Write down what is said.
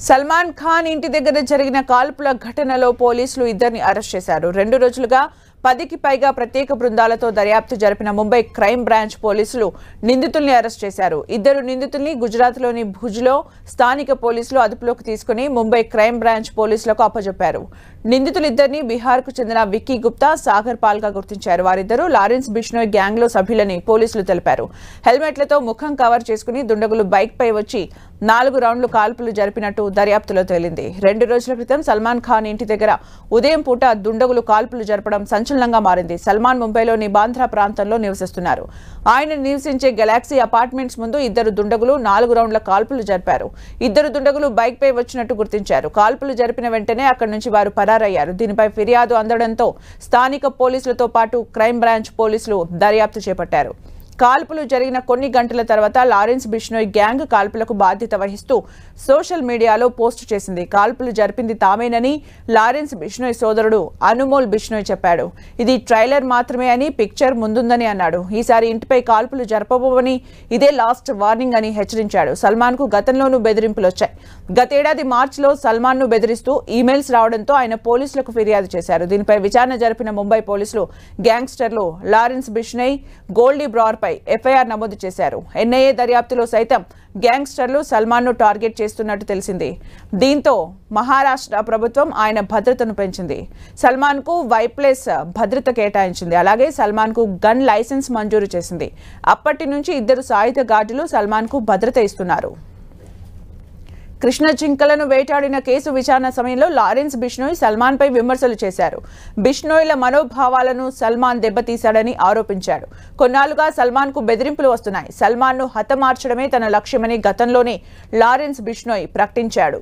సల్మాన్ ఖాన్ ఇంటి దగ్గర జరిగిన కాల్పుల ఘటనలో పోలీసులు ఇద్దరిని అరెస్ట్ చేశారు. 2 రోజులుగా 10కి పైగా ప్రత్యేక బృందాలతో దర్యాప్తు జరిపిన ముంబై క్రైమ్ బ్రాంచ్ పోలీసులు నిందితుల్ని అరెస్ట్ చేశారు. ఇద్దరు నిందితుల్ని గుజరాత్లోని భుజ్లో స్థానిక పోలీసులు అదుపులోకి తీసుకుని ముంబై క్రైమ్ బ్రాంచ్ పోలీసులకు అప్పజెప్పారు. నిందితులిద్దరిని బీహార్కు చెందిన విక్కీ గుప్తా, సాగర్ పాల్గా గుర్తించారు. వారిద్దరూ లారెన్స్ బిష్నోయ్ గ్యాంగ్లో సభ్యులని పోలీసులు తెలిపారు. హెల్మెట్లతో ముఖం కవర్ చేసుకుని దుండగులు బైక్పై వచ్చి 4 రౌండ్లు కాల్పులు జరిపినట్టు దర్యాప్తులో తేలింది. 2 రోజుల క్రితం సల్మాన్ ఖాన్ ఇంటి దగ్గర ఉదయం పూట దుండగులు కాల్పులు జరపడం సంచలనంగా మారింది. సల్మాన్ ముంబైలోని బాంద్రా ప్రాంతంలో నివసిస్తున్నారు. ఆయన నివసించే గెలాక్సీ అపార్ట్మెంట్స్ ముందు ఇద్దరు దుండగులు 4 రౌండ్ల కాల్పులు జరిపారు. ఇద్దరు దుండగులు బైక్పై వచ్చినట్టు గుర్తించారు. కాల్పులు జరిపిన వెంటనే అక్కడి నుంచి వారు పరారయ్యారు. దీనిపై ఫిర్యాదు అందడంతో స్థానిక పోలీసులతో పాటు క్రైమ్ బ్రాంచ్ పోలీసులు దర్యాప్తు చేపట్టారు. కాల్పులు జరిగిన కొన్ని గంటల తర్వాత లారెన్స్ బిష్నోయ్ గ్యాంగ్ కాల్పులకు బాధ్యత వహిస్తూ సోషల్ మీడియాలో పోస్టు చేసింది. కాల్పులు జరిపింది తామేనని లారెన్స్ బిష్నోయ్ సోదరుడు అనుమోల్ బిష్నోయ్ చెప్పాడు. ఇది ట్రైలర్ మాత్రమే అని, పిక్చర్ ముందుందని అన్నాడు. ఈసారి ఇంటిపై కాల్పులు జరపబోమని, ఇదే లాస్ట్ వార్నింగ్ అని హెచ్చరించాడు. సల్మాన్ కు గతంలోనూ బెదిరింపులు వచ్చాయి. గతేడాది మార్చిలో సల్మాన్ ను బెదిరిస్తూ ఈమెయిల్స్ రావడంతో ఆయన పోలీసులకు ఫిర్యాదు చేశారు. దీనిపై విచారణ జరిపిన ముంబై పోలీసులు గ్యాంగ్స్టర్లు లారెన్స్ బిష్నోయ్, గోల్డీ బ్రార్ ఎఫ్ఐఆర్ నమోదు చేశారు. ఎన్ఐఏ దర్యాప్తులో సైతం గ్యాంగ్స్టర్లు సల్మాన్ ను టార్గెట్ చేస్తున్నట్టు తెలిసింది. దీంతో మహారాష్ట్ర ప్రభుత్వం ఆయన భద్రతను పెంచింది. సల్మాన్ కు వైప్లెస్ భద్రత కేటాయించింది. అలాగే సల్మాన్ కు గన్ లైసెన్స్ మంజూరు చేసింది. అప్పటి నుంచి ఇద్దరు సాయుధ గార్డులు సల్మాన్ కు భద్రత ఇస్తున్నారు. కృష్ణ జింకలను వేటాడిన కేసు విచారణ సమయంలో లారెన్స్ బిష్నోయ్ సల్మాన్ పై విమర్శలు చేశారు. బిష్నోయ్ల మనోభావాలను సల్మాన్ దెబ్బతీశాడని ఆరోపించాడు. కొన్నాళ్లుగా సల్మాన్ కు బెదిరింపులు వస్తున్నాయి. సల్మాన్ ను హతమార్చడమే తన లక్ష్యమని గతంలోనే లారెన్స్ బిష్నోయ్ ప్రకటించాడు.